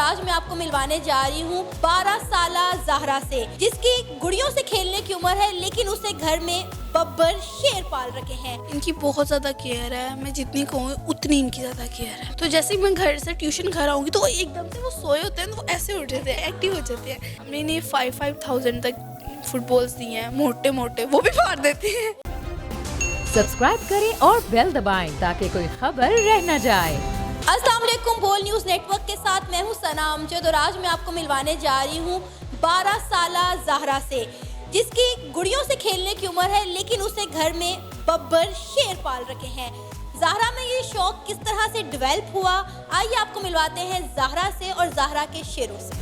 आज मैं आपको मिलवाने जा रही हूँ 12 साला ज़हरा से, जिसकी गुड़ियों से खेलने की उम्र है, लेकिन उसे घर में बब्बर शेर पाल रखे हैं। इनकी बहुत ज़्यादा केयर है, मैं जितनी कहूँ उतनी इनकी ज़्यादा केयर है। तो जैसे ही मैं घर से ट्यूशन घर आऊँगी तो एकदम से वो सोए होते हैं, तो वो ऐसे उठ जाते हैं, एक्टिव हो जाते हैं। हमने इन्हें 5,000 तक फुटबॉल्स दिए हैं, मोटे मोटे, वो भी मार देते हैं। सब्सक्राइब करें और बेल दबाएं ताकि कोई खबर रह न जाए। अस्सलाम वालेकुम, बोल न्यूज़ नेटवर्क के साथ मैं हूँ सना अमजद और आज मैं आपको मिलवाने जा रही हूँ 12 साला ज़हरा से, जिसकी गुड़ियों से खेलने की उम्र है, लेकिन उसे घर में बब्बर शेर पाल रखे हैं। ज़हरा में ये शौक किस तरह से डेवलप हुआ, आइए आपको मिलवाते हैं ज़हरा से और ज़हरा के शेरों से।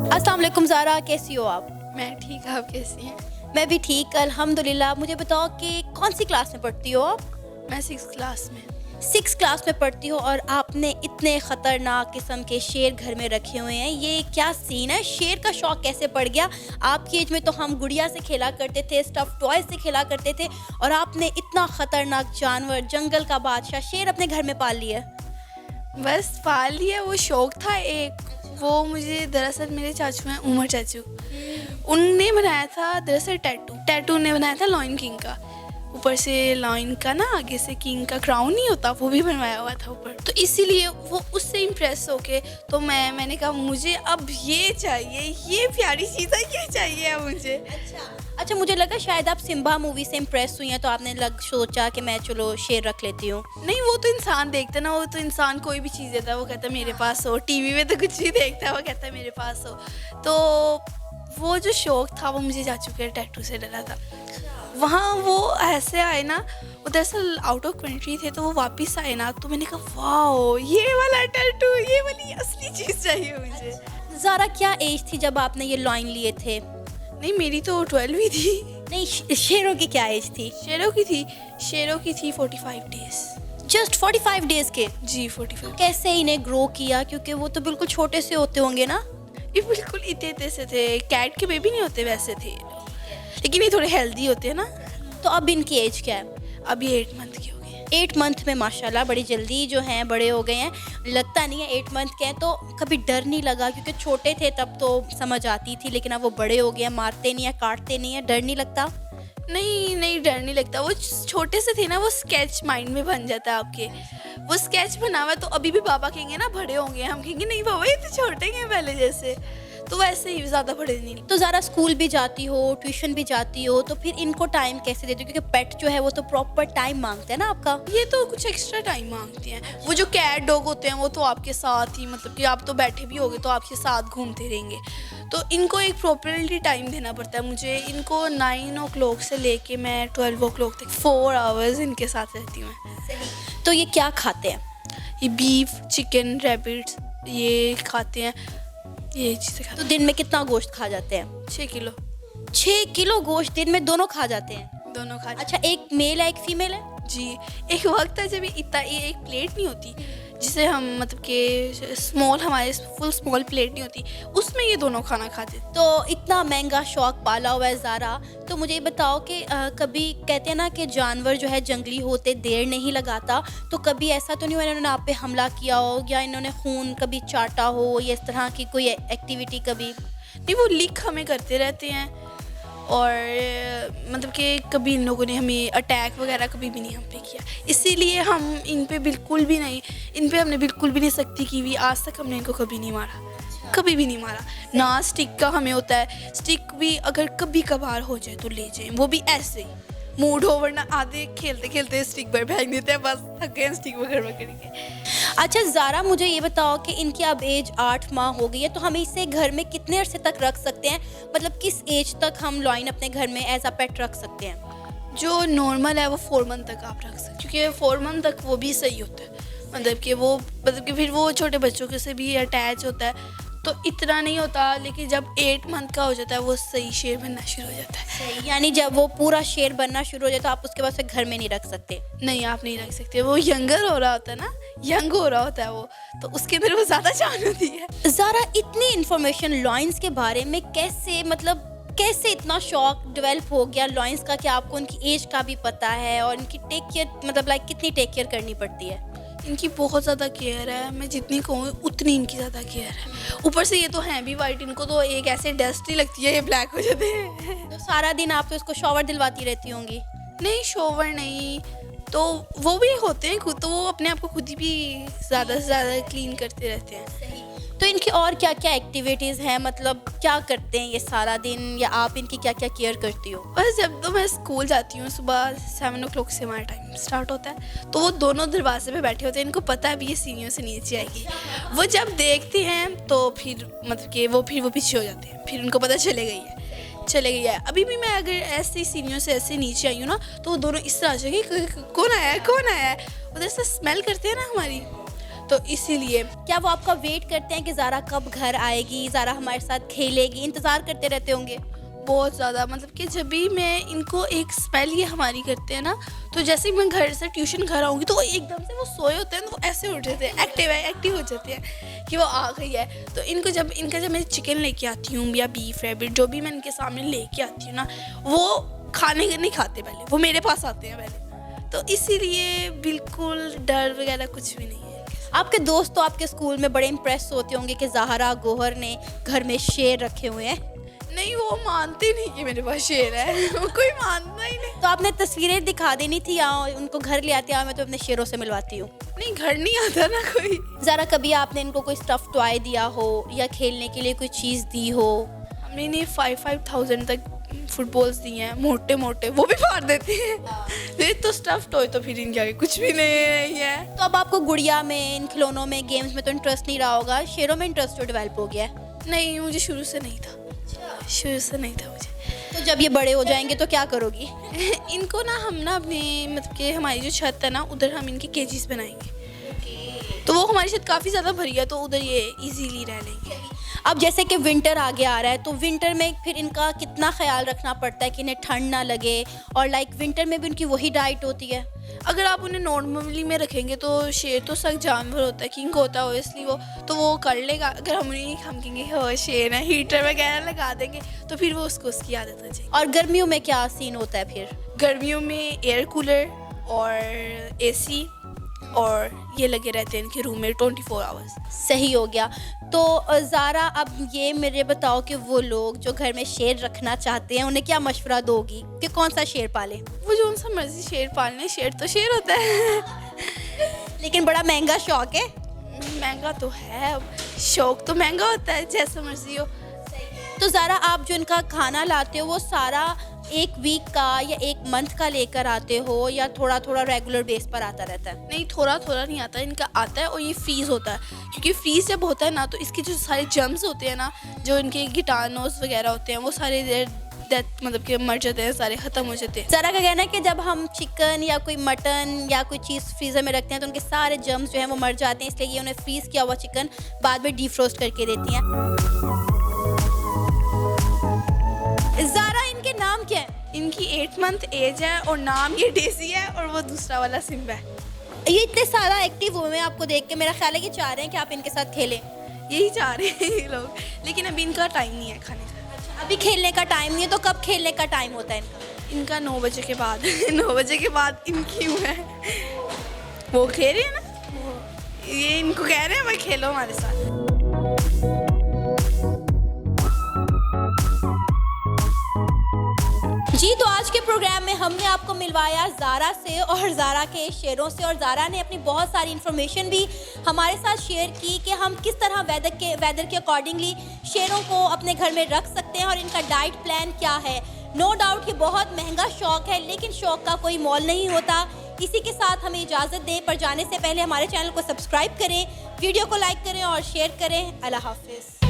अस्सलाम वालेकुम ज़हरा, कैसी हो आप? मैं ठीक, आप कैसी हैं? मैं भी ठीक अल्हम्दुलिल्लाह। मुझे बताओ कि कौन सी क्लास में पढ़ती हो आप? मैं 6th क्लास में। 6th क्लास में पढ़ती हो और आपने इतने ख़तरनाक किस्म के शेर घर में रखे हुए हैं, ये क्या सीन है? शेर का शौक़ कैसे पड़ गया? आपकी एज में तो हम गुड़िया से खेला करते थे, स्टफ़ टॉय से खेला करते थे, और आपने इतना ख़तरनाक जानवर, जंगल का बादशाह शेर अपने घर में पाल लिया। बस पाल लिया, वो शौक़ था एक। वो मुझे दरअसल मेरे चाचू हैं, उमर चाचू, उनने बनाया था दरअसल टैटू ने बनाया था लॉयन किंग का। ऊपर से लॉयन का ना, आगे से किंग का क्राउन नहीं होता, वो भी बनवाया हुआ था ऊपर। तो इसीलिए वो उससे इम्प्रेस होके तो मैंने कहा मुझे अब ये चाहिए, ये प्यारी चीज़ है, ये चाहिए अब मुझे। अच्छा, मुझे लगा शायद आप सिम्बा मूवी से इम्प्रेस हुई हैं, तो आपने सोचा कि मैं चलो शेर रख लेती हूँ। नहीं, वो तो इंसान देखता ना, वो तो इंसान कोई भी चीज़ देता है, वो कहता है मेरे पास हो। टीवी में तो कुछ भी देखता है, वो कहता है मेरे पास हो। तो वो जो शौक़ था वो मुझे चाचू के टैटू से डरा था। वहाँ वो ऐसे आए ना, वो दरअसल आउट ऑफ कंट्री थे, तो वो वापस आए ना, तो मैंने कहा वाओ, ये वाला टैटू, ये वाली असली चीज़ चाहिए मुझे। ज़रा क्या एज थी जब आपने ये लॉयन लिए थे? नहीं, मेरी तो 12 ही थी। नहीं, शेरों की क्या एज थी? शेरों की थी 45 डेज। जस्ट 45 डेज के? जी, 45। कैसे इन्हें ग्रो किया, क्योंकि वो तो बिल्कुल छोटे से होते होंगे ना? ये बिल्कुल इतने से थे, कैट के बेबी नहीं होते वैसे थे, लेकिन ये थोड़े हेल्दी होते हैं ना। तो अब इनकी एज क्या है? अभी 8 मंथ के हो गए। 8 मंथ में माशाल्लाह बड़ी जल्दी जो हैं बड़े हो गए हैं। लगता नहीं है 8 मंथ के हैं, तो कभी डर नहीं लगा? क्योंकि छोटे थे तब तो समझ आती थी, लेकिन अब वो बड़े हो गए हैं, मारते नहीं है, काटते नहीं है, डर नहीं लगता? नहीं, डर नहीं लगता। वो छोटे से थे ना, वो स्केच माइंड में बन जाता है आपके। वो स्केच बना हुआ है, तो अभी भी बाबा कहेंगे ना बड़े होंगे, हम कहेंगे नहीं बाबा ये तो छोटे हैं पहले जैसे, तो वैसे ही ज़्यादा बड़े नहीं। तो ज़रा स्कूल भी जाती हो, ट्यूशन भी जाती हो, तो फिर इनको टाइम कैसे देती हो? क्योंकि पेट जो है वो तो प्रॉपर टाइम मांगते हैं ना आपका। ये तो कुछ एक्स्ट्रा टाइम मांगते हैं। वो जो कैट डॉग होते हैं वो तो आपके साथ ही, मतलब कि आप तो बैठे भी होगे तो आपके साथ घूमते रहेंगे, तो इनको एक प्रॉपरली टाइम देना पड़ता है मुझे। इनको 9 o'clock से लेके मैं 12 o'clock तक 4 hours इनके साथ रहती हूँ। तो ये क्या खाते हैं? ये बीफ, चिकन, रैबिट्स ये खाते हैं, ये चीज़ें खाते तो दिन में कितना गोश्त खा जाते हैं? हैं। 6 किलो 6 किलो गोश्त दिन में दोनों खा जाते हैं? दोनों खा। अच्छा, एक मेल है एक फीमेल है? जी, एक वक्त था जब इतना, ये एक प्लेट नहीं होती जिसे हम मतलब कि स्मॉल, हमारे फुल स्मॉल प्लेट नहीं होती, उसमें ये दोनों खाना खाते। तो इतना महंगा शौक पाला हुआ है ज़ारा, तो मुझे ये बताओ कि कभी कहते हैं ना कि जानवर जो है जंगली होते देर नहीं लगाता, तो कभी ऐसा तो नहीं हुआ इन्होंने आप पे हमला किया हो, या इन्होंने खून कभी चाटा हो, या इस तरह की कोई एक्टिविटी कभी? नहीं, वो लिक हमें करते रहते हैं, और मतलब कि कभी इन लोगों ने हमें अटैक वगैरह कभी भी नहीं हम पे किया, इसीलिए हम इन पे बिल्कुल भी नहीं सख्ती की हुई। आज तक हमने इनको कभी नहीं मारा, कभी भी नहीं मारा ना। स्टिक का हमें होता है, स्टिक भी अगर कभी कभार हो जाए तो ले जाएं, वो भी ऐसे ही मूड हो, वरना आधे खेलते खेलते स्टिक पर फेंक देते हैं, बस थक गए स्टिक पकड़ के। अच्छा ज़ारा, मुझे ये बताओ कि इनकी अब एज 8 माह हो गई है, तो हम इसे घर में कितने अरसे तक रख सकते हैं? मतलब किस एज तक हम लॉयन अपने घर में एज अ पेट रख सकते हैं? जो नॉर्मल है वो 4 मंथ तक आप रख सकते, क्योंकि 4 मंथ तक वो भी सही होता है, मतलब कि फिर वो छोटे बच्चों के से भी अटैच होता है, तो इतना नहीं होता। लेकिन जब 8 मंथ का हो जाता है वो सही शेर बनना शुरू हो जाता है। सही, यानी जब वो पूरा शेर बनना शुरू हो जाए तो आप उसके बाद से घर में नहीं रख सकते? नहीं, आप नहीं रख सकते। वो यंगर हो रहा होता है ना, यंग हो रहा होता है वो, तो उसके अंदर वो ज़्यादा जान होती है। ज़ारा, इतनी इन्फॉर्मेशन लॉयंस के बारे में कैसे इतना शौक डेवलप हो गया लॉयंस का कि आपको उनकी एज का भी पता है और इनकी टेक केयर, मतलब लाइक कितनी टेक केयर करनी पड़ती है? इनकी बहुत ज़्यादा केयर है, मैं जितनी कहूँ उतनी इनकी ज़्यादा केयर है। ऊपर से ये तो हैं भी वाइट, इनको तो एक ऐसे डस्ट ही लगती है, ये ब्लैक हो जाते हैं। तो सारा दिन आप तो इसको शॉवर दिलवाती रहती होंगी? नहीं, शोवर नहीं, तो वो भी होते हैं खुद, तो वो अपने आप को खुद ही भी ज़्यादा से ज़्यादा क्लीन करते रहते हैं। तो इनकी और क्या क्या एक्टिविटीज़ हैं, मतलब क्या करते हैं ये सारा दिन, या आप इनकी क्या क्या केयर करती हो? बस जब तो मैं स्कूल जाती हूँ सुबह 7 o'clock से हमारा टाइम स्टार्ट होता है, तो वो दोनों दरवाजे पे बैठे होते हैं, इनको पता है भी ये सीढ़ियों से नीचे आएगी। वो जब देखते हैं तो फिर मतलब कि वो पीछे हो जाते हैं, फिर उनको पता चले गई है। अभी भी मैं अगर ऐसे सीढ़ियों से ऐसे नीचे आई हूँ ना, तो वो दोनों इस तरह आ जाएगी, कौन आया है, उधर से स्मेल करते हैं ना हमारी, तो इसीलिए। क्या वो आपका वेट करते हैं कि ज़ारा कब घर आएगी, ज़ारा हमारे साथ खेलेगी, इंतज़ार करते रहते होंगे? बहुत ज़्यादा, मतलब कि जब भी मैं इनको एक स्मेल ये हमारी करते हैं ना, तो जैसे ही मैं घर से ट्यूशन घर आऊँगी तो वो एकदम से वो सोए होते हैं, तो वो ऐसे उठ जाते हैं, एक्टिव हो जाते हैं कि वो आ गई है। तो इनको जब मैं चिकन लेके आती हूँ या बीफ रैबिट जो भी मैं इनके सामने लेके आती हूँ ना, वो खाने नहीं खाते, पहले वो मेरे पास आते हैं पहले, तो इसीलिए बिल्कुल डर वगैरह कुछ भी नहीं है। आपके दोस्त तो आपके स्कूल में बड़े इम्प्रेस होते होंगे कि ज़ाहरा गोहर ने घर में शेर रखे हुए हैं। नहीं, वो मानते नहीं कि मेरे पास शेर है, वो कोई मानता ही नहीं। तो आपने तस्वीरें दिखा देनी थी, या उनको घर ले आते हैं, मैं तो अपने शेरों से मिलवाती हूँ। नहीं, घर नहीं आता ना कोई। ज़रा कभी आपने इनको कोई स्टफ़ टॉय दिया हो या खेलने के लिए कोई चीज़ दी हो? हमने इन्हें 5,000 तक फुटबॉल्स दिए हैं, मोटे वो भी फाड़ देते हैं। ये तो स्टफ टॉय तो फिर इनके आगे कुछ भी नहीं है। तो अब आपको गुड़िया में, इन खिलौनों में, गेम्स में तो इंटरेस्ट नहीं रहा होगा, शेरों में इंटरेस्ट जो डेवलप हो गया है? नहीं, मुझे शुरू से नहीं था मुझे। तो जब ये बड़े हो जाएंगे तो क्या करोगी? इनको ना हम ना अपने मतलब कि हमारी जो छत है ना, उधर हम इनके केजीज बनाएंगे, तो वो हमारी छत काफ़ी ज़्यादा भरी है, तो उधर ये इजीली रह लेंगे। अब जैसे कि विंटर आगे आ रहा है, तो विंटर में फिर इनका कितना ख्याल रखना पड़ता है कि इन्हें ठंड ना लगे, और विंटर में भी उनकी वही डाइट होती है? अगर आप उन्हें नॉर्मली में रखेंगे तो शेर तो सख्त जानवर होता है, किंग होता है ऑब्वियसली, वो कर लेगा। अगर हम कहेंगे हो शेर है, हीटर वगैरह लगा देंगे, तो फिर वो उसकी आदत हो जाएगी। और गर्मियों में क्या सीन होता है फिर? गर्मियों में एयर कूलर और एसी और ये लगे रहते हैं इनके रूम में 24 आवर्स। सही हो गया। तो ज़ारा, अब ये मेरे बताओ कि वो लोग जो घर में शेर रखना चाहते हैं, उन्हें क्या मशवरा दोगी कि कौन सा शेर पाले? वो जो सा मर्जी शेर पालने, शेर तो शेर होता है। लेकिन बड़ा महंगा शौक है। महंगा तो है, शौक तो महंगा होता है, जैसा मर्जी हो। तो ज़ारा, आप जो इनका खाना लाते हो वो सारा एक वीक का या एक मंथ का लेकर आते हो, या थोड़ा थोड़ा रेगुलर बेस पर आता रहता है? नहीं, थोड़ा नहीं आता, इनका आता है, और ये फ्रीज होता है, क्योंकि फ्रीज जब होता है ना, तो इसके जो सारे जर्म्स होते हैं ना, जो इनके कीटाणुस वगैरह होते हैं, वो सारे डेथ मतलब कि मर जाते हैं, सारे ख़त्म हो जाते हैं। ज़रा का कहना है कि जब हम चिकन या कोई मटन या कोई चीज़ फ्रीज़र में रखते हैं तो उनके सारे जर्म्स जो हैं वो मर जाते हैं, इसलिए ये उन्हें फ्रीज़ किया हुआ चिकन बाद में डीफ्रोस्ट करके देती हैं। ज़ारा, इनके नाम क्या है? इनकी 8 मंथ एज है, और नाम ये डेजी है, और वो दूसरा वाला सिम्बा है। ये इतने सारा एक्टिव हुए हैं, आपको देख के मेरा ख्याल है कि चाह रहे हैं कि आप इनके साथ खेलें। यही चाह रहे हैं ये लोग, लेकिन अभी इनका टाइम नहीं है खाने का। अभी खेलने का टाइम नहीं है, तो कब खेलने का टाइम होता है इनका? इनका 9 बजे के बाद 9 बजे के बाद इनकी है, वो खेल रहे हैं ना, ये इनको कह रहे हैं भाई खेलो हमारे साथ। जी, तो आज के प्रोग्राम में हमने आपको मिलवाया ज़ारा से और ज़ारा के शेरों से, और ज़ारा ने अपनी बहुत सारी इन्फॉर्मेशन भी हमारे साथ शेयर की कि हम किस तरह वेदर के अकॉर्डिंगली शेरों को अपने घर में रख सकते हैं और इनका डाइट प्लान क्या है। नो डाउट कि बहुत महंगा शौक़ है, लेकिन शौक़ का कोई मोल नहीं होता। इसी के साथ हमें इजाज़त दें, पर जाने से पहले हमारे चैनल को सब्सक्राइब करें, वीडियो को लाइक करें और शेयर करें। अल्लाह हाफ़िज़।